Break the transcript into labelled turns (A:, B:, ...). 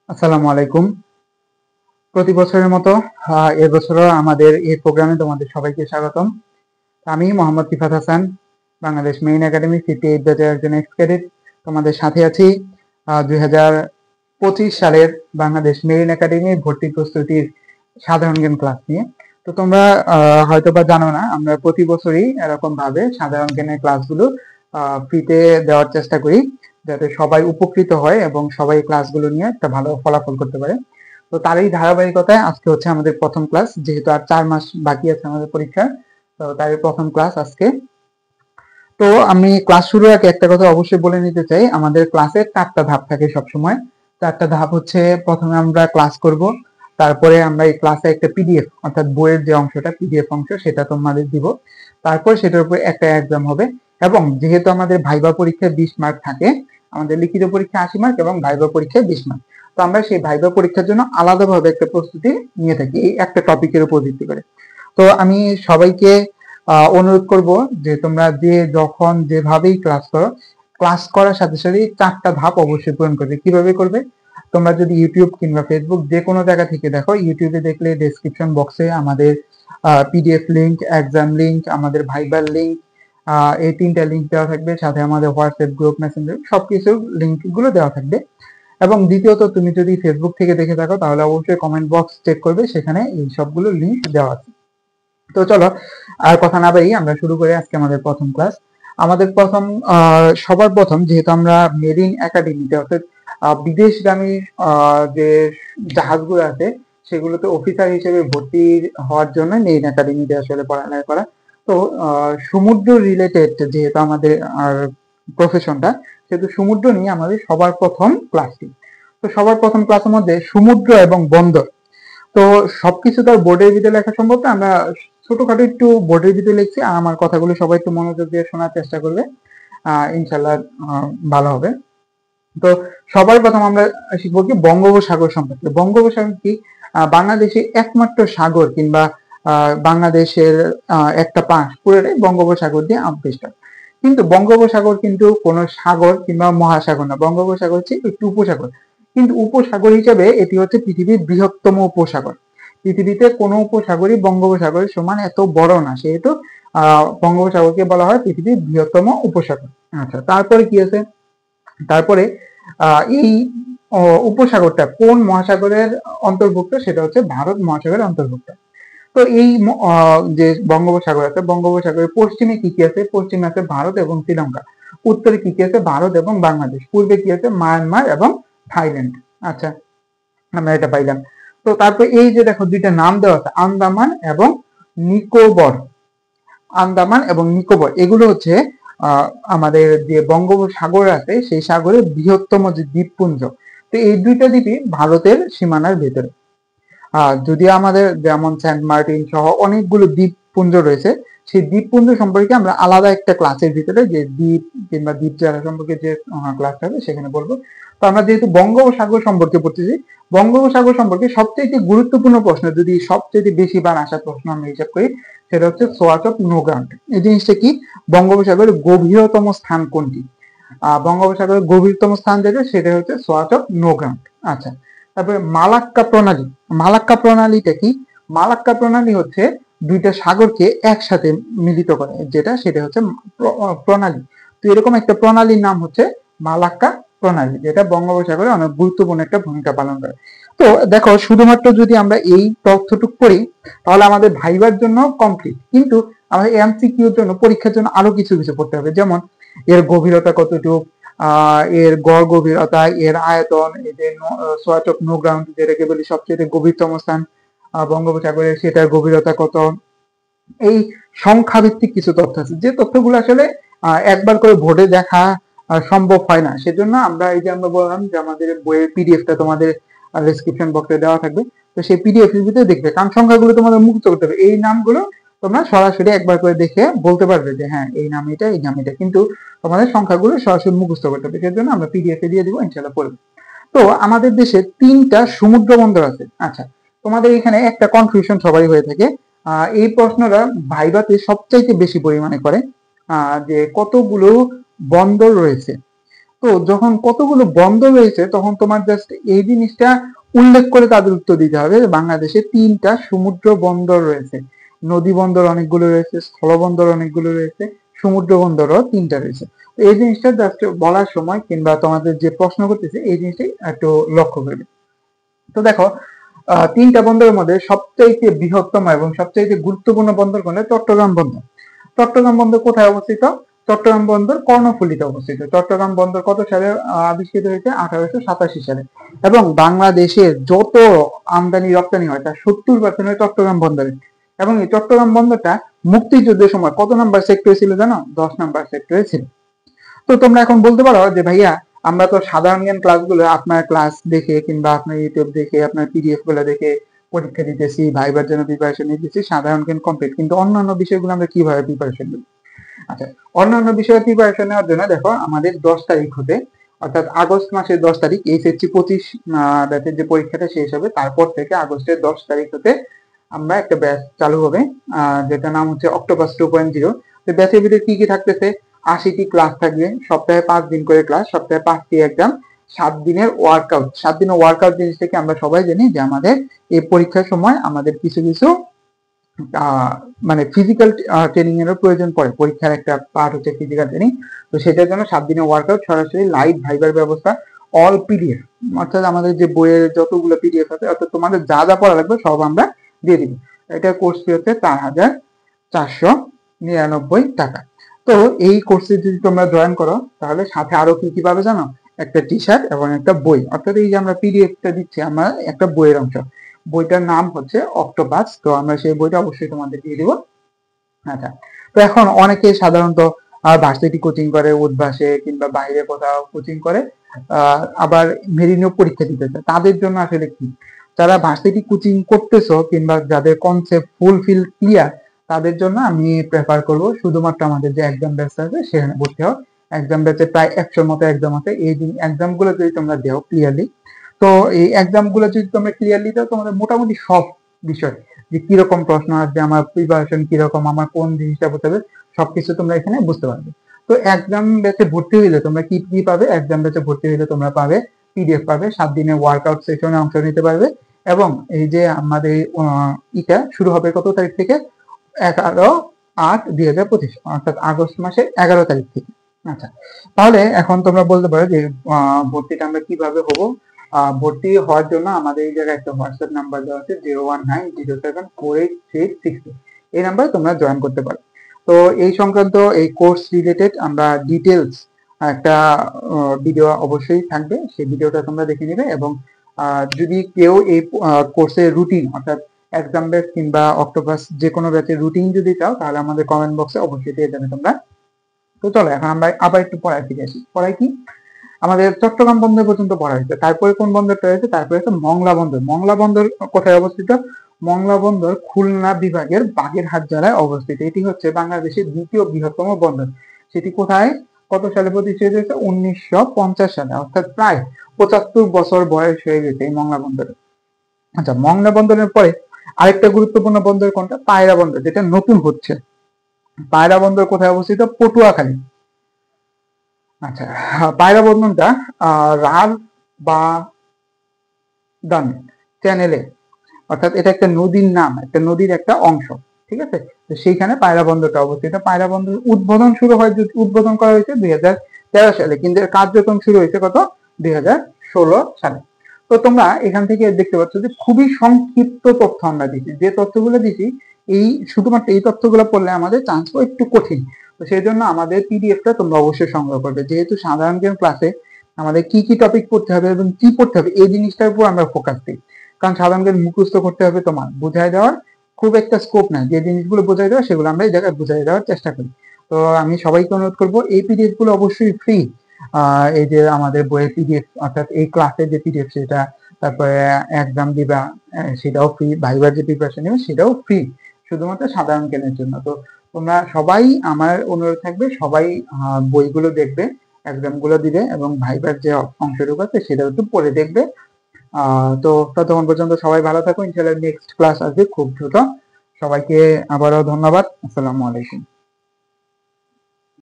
A: আসসালামু আলাইকুম। প্রতি বছরের মতো এবছরও আমাদের এই প্রোগ্রামে তোমাদের সবাইকে স্বাগতম। আমি মোহাম্মদ রিফাত হাসান, বাংলাদেশ মেইন একাডেমি 58 ব্যাচের একজন এক্স ক্যাডেট। তোমাদের সাথে আছি 2025 সালের বাংলাদেশ মেইন একাডেমি ভর্তি প্রস্তুতির সাধারণ জ্ঞান ক্লাস নিয়ে। তো তোমরা হয়তোবা জানো না, আমরা প্রতি বছরই এরকম ভাবে সাধারণ জ্ঞানের ক্লাসগুলো ফ্রিতে দেওয়ার চেষ্টা করি, যাতে সবাই উপকৃত হয় এবং সবাই ক্লাসগুলো নিয়ে একটা ভালো ফলাফল করতে পারে। তো তারই ধারাবাহিকতায় আজকে হচ্ছে আমাদের প্রথম ক্লাস, যেহেতু আর 4 মাস বাকি আছে আমাদের পরীক্ষা, তো তারই প্রথম ক্লাস আজকে। তো আমি ক্লাস শুরুর আগে একটা কথা অবশ্যই বলে নিতে চাই, আমাদের ক্লাসে 4টা ধাপ থাকে সবসময়। 4টা ধাপ হচ্ছে, প্রথমে আমরা ক্লাস করব, তারপরে আমরা এই ক্লাসে একটা পিডিএফ অর্থাৎ বইয়ের যে অংশটা পিডিএফ অংশ সেটা তোমাদের দিব, তারপর সেটার উপর একটা এক্সাম হবে। এবং যেহেতু আমাদের ভাইবা পরীক্ষায় 20 মার্ক থাকে, আমাদের লিখিত পরীক্ষা 80 মার্ক এবং ভাইবা পরীক্ষায় 20 মার্ক, তো আমরা সেই ভাইবা পরীক্ষার জন্য আলাদাভাবে একটা প্রস্তুতি নিয়ে থাকি এই একটা টপিকের উপর ভিত্তি করে। তো আমি সবাইকে অনুরোধ করব যে তোমরা যে যখন যেভাবেই ক্লাস করো, ক্লাস করার সাথে সাথে 4টা ধাপ অবশ্যই পূরণ করবে। কিভাবে করবে? তোমরা যদি ইউটিউব কিংবা ফেসবুক যে কোনো জায়গা থেকে দেখো, ইউটিউবে দেখলে ডেসক্রিপশন বক্সে আমাদের পিডিএফ লিংক, এক্সাম লিংক, আমাদের ভাইবার লিংক, এই 3টা লিংক দেওয়া থাকবে, সাথে আমাদের হোয়াটসঅ্যাপ গ্রুপ, মেসেঞ্জার সবকিছু লিংক গুলো দেওয়া থাকবে। এবং দ্বিতীয়ত, তুমি যদি ফেসবুক থেকে দেখে থাকো তাহলে অবশ্যই কমেন্ট বক্স চেক করবে, সেখানে এই সবগুলো লিংক দেওয়া আছে। তো চলো আর কথা না বাড়িয়ে আমরা শুরু করি আজকে আমাদের প্রথম ক্লাস। আমাদের সবার প্রথম, যেহেতু আমরা মেরিন একাডেমিতে অর্থাৎ বিদেশগামী যে জাহাজগুলো আছে সেগুলোতে অফিসার হিসেবে ভর্তি হওয়ার জন্য মেরিন একাডেমিতে আসলে পড়ালেখা করা। তো সমুদ্র রিলেটেড যেহেতু আমাদের প্রফেশনটা, সেহেতু সমুদ্র নিয়ে আমাদের সবার প্রথম ক্লাসটি। তো সবার প্রথম ক্লাসের মধ্যে সমুদ্র এবং বন্দর, তো সবকিছু তো আর বোর্ডের ভিতরে লেখা সম্ভব না, আমরা ছোটখাটো একটু বোর্ডের ভিতরে লিখছি, আর আমার কথাগুলো সবাই একটু মনোযোগ দিয়ে শোনার চেষ্টা করবে, ইনশাল্লাহ ভালো হবে। তো সবার প্রথম আমরা শিখবো কি বঙ্গোপসাগর সম্পর্কে। বঙ্গোপসাগর কি? বাংলাদেশে একমাত্র সাগর, কিংবা বাংলাদেশের একটা পাশ পুরোটাই বঙ্গোপসাগর দিয়ে আবৃষ্ট। কিন্তু বঙ্গোপসাগর কিন্তু কোনো সাগর কিংবা মহাসাগর না, বঙ্গোপসাগর হচ্ছে একটি উপসাগর। কিন্তু উপসাগর হিসেবে এটি হচ্ছে পৃথিবীর বৃহত্তম উপসাগর। পৃথিবীতে কোনো উপসাগরই বঙ্গোপসাগরের সমান এত বড় না, সেহেতু বঙ্গোপসাগরকে বলা হয় পৃথিবীর বৃহত্তম উপসাগর। আচ্ছা, তারপরে কি আছে? তারপরে এই উপসাগরটা কোন মহাসাগরের অন্তর্ভুক্ত? সেটা হচ্ছে ভারত মহাসাগরের অন্তর্ভুক্ত। তো এই যে বঙ্গোপসাগর আছে, বঙ্গোপসাগরের পশ্চিমে কি কি আছে? পশ্চিমে আছে ভারত এবং শ্রীলঙ্কা, উত্তরে কি কি আছে? ভারত এবং বাংলাদেশ, পূর্বে কি আছে? মায়ানমার এবং থাইল্যান্ড। আচ্ছা, আমরা এটা পাইলাম। তো তারপর এই যে দেখো দুইটা নাম দেওয়া আছে, আন্দামান এবং নিকোবর। আন্দামান এবং নিকোবর এগুলো হচ্ছে আমাদের যে বঙ্গোপসাগর আছে সেই সাগরের বৃহত্তম যে দ্বীপপুঞ্জ। তো এই দুইটা দ্বীপই ভারতের সীমানার ভেতরে। যদিও আমাদের যেমন সেন্ট মার্টিন সহ অনেকগুলো দ্বীপপুঞ্জ রয়েছে, সেই দ্বীপপুঞ্জ সম্পর্কে আমরা আলাদা একটা ক্লাসের ভিতরে, যে দ্বীপ কিংবা দ্বীপজালা সম্পর্কে যে ক্লাসটা হবে সেখানে বলবো। তো আমরা যেহেতু বঙ্গোপসাগর সম্পর্কে পড়তেছি, বঙ্গোপসাগর সম্পর্কে সবচেয়ে গুরুত্বপূর্ণ প্রশ্ন, যদি সবচেয়ে বেশি বার আসা প্রশ্ন আমরা হিসাব করি, সেটা হচ্ছে সোয়াচ অফ নো গ্রাউন্ড। এই জিনিসটা কি? বঙ্গোপসাগরের গভীরতম স্থান কোনটি? বঙ্গোপসাগরের গভীরতম স্থান যেটা, সেটা হচ্ছে সোয়াচ অফ নো গ্রাউন্ড। আচ্ছা, তারপরে মালাক্কা প্রণালী। মালাক্কা প্রণালীটা কি? মালাক্কা প্রণালী হচ্ছে দুইটা সাগরকে একসাথে মিলিত করে, সেটা হচ্ছে প্রণালী। তো এরকম একটা প্রণালীর নাম হচ্ছে মালাক্কা প্রণালী, যেটা বঙ্গোপসাগরে অনেক গুরুত্বপূর্ণ একটা ভূমিকা পালন করে। তো দেখো, শুধুমাত্র যদি আমরা এই তথ্যটুক পড়ি তাহলে আমাদের ভাইবার জন্য কমপ্লিট, কিন্তু আমাদের এমসিকিউর জন্য, পরীক্ষার জন্য আরো কিছু কিছু পড়তে হবে। যেমন এর গভীরতা কতটুকু, এর গড় গভীরতা, এর আয়তন, এই যে সোয়াচ অফ নো গ্রাউন্ড যেটাকে বলি সবচেয়ে গভীরতম স্থান বঙ্গোপসাগরের, সেটার গভীরতা কত, এই সংখ্যা ভিত্তিক কিছু তথ্য আছে, যে তথ্যগুলো আসলে একবার করে বোর্ডে দেখা সম্ভব হয় না। সেজন্য আমরা এই যে আমরা বললাম যে আমাদের বইয়ের পিডিএফটা তোমাদের ডেসক্রিপশন বক্সে দেওয়া থাকবে, তো সেই পিডিএফ এর ভিতরে দেখবে, কারণ সংখ্যাগুলো তোমাদের মুখস্থ করতে হবে। এই নামগুলো তোমরা সরাসরি একবার করে দেখে বলতে পারবে যে হ্যাঁ এই নাম এটা, এই নাম এটা, কিন্তু তোমাদের সংখ্যাগুলো সরাসরি মুখস্থ করতে হবে। সেজন্য আমরা পিডিএফ এ দিয়ে দিব, ইনশাআল্লাহ পড়বে। তো আমাদের দেশে 3টা সমুদ্র বন্দর আছে। আচ্ছা, তোমাদের এখানে একটা কনফিউশন সবাই হয়ে থাকে, এই প্রশ্নটা ভাইভাতে সবচাইতে বেশি পরিমাণে করে, যে কতগুলো বন্দর রয়েছে। তো যখন কতগুলো বন্দর রয়েছে তখন তোমার জাস্ট এই জিনিসটা উল্লেখ করে তাদের উত্তর দিতে হবে। বাংলাদেশে 3টা সমুদ্র বন্দর রয়েছে, নদী বন্দর অনেকগুলো রয়েছে, স্থলবন্দর অনেকগুলো রয়েছে, সমুদ্র বন্দরও 3টা রয়েছে। তো এই জিনিসটা জাস্ট বলার সময় কিংবা তোমাদের যে প্রশ্ন করতেছে এই জিনিসটাই একটু লক্ষ্য করবে। তো দেখো 3টা বন্দরের মধ্যে সবচাইতে বৃহত্তম এবং সবচাইতে গুরুত্বপূর্ণ বন্দর কোনটা? চট্টগ্রাম বন্দর। চট্টগ্রাম বন্দর কোথায় অবস্থিত? চট্টগ্রাম বন্দর কর্ণফুলীতে অবস্থিত। চট্টগ্রাম বন্দর কত সালে আবিষ্কৃত হয়েছে? 1887 সালে। এবং বাংলাদেশের যত আমদানি রপ্তানি হয় তার 70% হয় চট্টগ্রাম বন্দরে। এবং এই চট্টগ্রাম বন্দরটা মুক্তিযুদ্ধের সময় কত নাম্বার সেক্টরে ছিল জানো? 10 নাম্বার সেক্টরে ছিল। তো তোমরা এখন বলতে পারো যে ভাইয়া আমরা তো সাধারণ জ্ঞান ক্লাসগুলো আপনার ক্লাস দেখে কিংবা আপনার ইউটিউব দেখে আপনার পিডিএফ গুলো দেখে পরীক্ষা দিতেছি, ভাইবার জন্য প্রিপারেশন নিতেছি, সাধারণ জ্ঞান কমপ্লিট, কিন্তু অন্যান্য বিষয়গুলো আমরা কিভাবে প্রিপারেশন নিব? আচ্ছা, অন্যান্য বিষয়ে প্রিপারেশন নেওয়ার জন্য দেখো আমাদের 10 তারিখ হতে, অর্থাৎ আগস্ট মাসের 10 তারিখ এইচএসসি 25 ব্যাচের যে পরীক্ষাটা শেষ হবে তারপর থেকে আগস্টের 10 তারিখ হতে আমরা একটা ব্যাচ চালু হবে, যেটা নাম হচ্ছে অক্টোপাস 2.0। তো ব্যাচের ভিতরে কি কি থাকতেছে? 80টি ক্লাস থাকবে, সপ্তাহে 5 দিন করে ক্লাস, সপ্তাহে 5টি এক্সাম, 7 দিনের ওয়ার্কআউট। 7 দিনের ওয়ার্কআউট জিনিস থেকে আমরা সবাই জানি যে আমাদের এই পরীক্ষার সময় আমাদের কিছু কিছু মানে ফিজিক্যাল ট্রেনিং এরও প্রয়োজন পড়ে। পরীক্ষার একটা পার্ট হচ্ছে ফিজিক্যাল ট্রেনিং। তো সেটার জন্য 7 দিনের ওয়ার্কআউট, সরাসরি লাইভ ভাইবার ব্যবস্থা, অল পিডিএফ, অর্থাৎ আমাদের যে বইয়ের যতগুলো পিডিএফ আছে অর্থাৎ তোমাদের যা যা পড়া লাগবে সব আমরা দিয়ে দিব। এটা কোর্স ফি হচ্ছে 4,499 টাকা। তো এই কোর্সে যদি তোমরা জয়েন করো তাহলে সাথে আরো কি কি পাবে জানো? একটা টি শার্ট এবং একটা বই, অর্থাৎ এই যে আমরা পিডিএফটা দিচ্ছি আমরা একটা বইয়ের অংশ। বইটার নাম হচ্ছে অক্টোপাস। তো আমরা সেই বইটা অবশ্যই তোমাদের দিয়ে দিব। আচ্ছা, তো এখন অনেকে সাধারণত ভার্সিটি কোচিং করে, উদ্ভাসে কিংবা বাইরে কোথাও কোচিং করে, আবার মেরিনো পরীক্ষা দিতে চায়। তাদের জন্য আসলে কি, যারা ভার্সিটি কোচিং করতেছো কিংবা যাদের কনসেপ্ট ফুলফিল ক্লিয়ার, তাদের জন্য আমি প্রেফার করব শুধুমাত্র আমাদের যে এক্সাম ব্যাচ আছে সেখানে ভর্তি হও। এক্সাম ব্যাচে প্রায় 100-র মতো এক্সাম আছে। এই এক্সাম গুলো যদি তোমরা দেও ক্লিয়ারলি, তো এই এক্সাম গুলো যদি তোমরা ক্লিয়ারলি দাও তোমাদের মোটামুটি সব বিষয়, যে কিরকম প্রশ্ন আসবে, আমার প্রিপারেশন কিরকম, আমার কোন জিনিসটা পড়তে হবে, সবকিছু তোমরা এখানে বুঝতে পারবে। তো এক্সাম ব্যাচে ভর্তি হইলে তোমরা কি কি পাবে? এক্সাম ব্যাচে ভর্তি হইলে তোমরা পাবে পিডিএফ পাবে, 7 দিনের ওয়ার্কআউট সেশনে অংশ নিতে পারবে, এবং এই যে আমাদের এটা শুরু হবে কত তারিখ থেকে? 11/8/2025, অর্থাৎ আগস্ট মাসের 11 তারিখ থেকে। আচ্ছা, তাহলে এখন তোমরা বলতে পারো যে ভর্তিটা আমরা কিভাবে হবো? ভর্তি হওয়ার জন্য আমাদের এই জায়গায় একটা হোয়াটসঅ্যাপ নাম্বার দেওয়া আছে 019074836। এই নাম্বারে তোমরা জয়েন করতে পারো। তো এই সংক্রান্ত এই কোর্স রিলেটেড আমরা ডিটেলস একটা ভিডিও অবশ্যই থাকবে, সেই ভিডিওটা তোমরা দেখে নেবে। এবং যদি কেউ এই কোর্সের রুটিন, অর্থাৎ এক্সাম ব্যাচ কিংবা অক্টোপাস যে কোনো ব্যাচের রুটিন যদি চাও তাহলে আমাদের কমেন্ট বক্সে অবশ্যই দিয়ে যাবে তোমরা। তো চলো এখন আমরা আবার একটু পড়ায় ফিরে আসি। পড়াই কি? আমাদের চট্টগ্রাম বন্দর পর্যন্ত পড়া হয়েছে, তারপরে কোন বন্দরটা রয়েছে? তারপরে হচ্ছে মংলা বন্দর। মংলা বন্দর কোথায় অবস্থিত? মংলা বন্দর খুলনা বিভাগের বাগেরহাট জেলায় অবস্থিত। এটি হচ্ছে বাংলাদেশের দ্বিতীয় বৃহত্তম বন্দর। সেটি কোথায়, কত সালে প্রতিষ্ঠিত হয়েছে? 1950 সালে, অর্থাৎ প্রায় 75 বছর বয়স হয়ে গেছে এই মংলা বন্দরে। আচ্ছা, মংলা বন্দরের পরে আরেকটা গুরুত্বপূর্ণ বন্দর কোনটা? পায়রা বন্দর, যেটা নতুন হচ্ছে। পায়রা বন্দর কোথায় অবস্থিত? পটুয়াখালী। আচ্ছা, পায়রা বন্দরটা রার বা দান চ্যানেলে, অর্থাৎ এটা একটা নদীর নাম, একটা নদীর একটা অংশ, ঠিক আছে? তো সেইখানে পায়রা বন্দরটা অবস্থিত। পায়রা বন্দর উদ্বোধন শুরু হয়, উদ্বোধন করা হয়েছে 2013 সালে, কিন্তু এর কার্যক্রম শুরু হয়েছে কত? 2016 সালে। তো তোমরা এখান থেকে দেখতে পাচ্ছ যে খুবই সংক্ষিপ্ত তথ্য আমরা দিচ্ছি। যে তথ্যগুলো দিচ্ছি এই শুধুমাত্র এই তথ্যগুলো পড়লে আমাদের চান্স পাওয়া একটু কঠিন। তো সেই জন্য আমাদের পিডিএফটা তোমরা অবশ্যই সংগ্রহ করবে। যেহেতু সাধারণ জ্ঞান ক্লাসে আমাদের কি কি টপিক পড়তে হবে এবং কি পড়তে হবে এই জিনিসটার উপর আমরা ফোকাস দিই। কারণ সাধারণ জ্ঞান মুখস্থ করতে হবে তোমার, বুঝাই দেওয়ার খুব একটা স্কোপ নাই। যে জিনিসগুলো বোঝাই দেওয়া সেগুলো আমরা এই জায়গায় বুঝাই দেওয়ার চেষ্টা করি। তো আমি সবাইকে অনুরোধ করবো এই পিডিএফ গুলো অবশ্যই ফ্রি। এই যে আমাদের বইয়ের পিডিএফ, অর্থাৎ এই ক্লাসের যে পিডিএফ সেটা, তারপরে এক্সাম দিবা সেটাও ফ্রি, ভাইবার যে প্রিপারেশন নেবে সেটাও ফ্রি, শুধুমাত্র সাধারণ জ্ঞানের জন্য। তো তোমরা সবাই, আমার অনুরোধ থাকবে সবাই বইগুলো দেখবে, এক্সাম গুলো দিবে এবং ভাইবার যে অংশটুকু আছে সেটাও একটু পড়ে দেখবে। তো ততক্ষণ পর্যন্ত সবাই ভালো থাকো। ইনশাআল্লাহ নেক্সট ক্লাস আসবে খুব দ্রুত। সবাইকে আবারও ধন্যবাদ। আসসালামু আলাইকুম।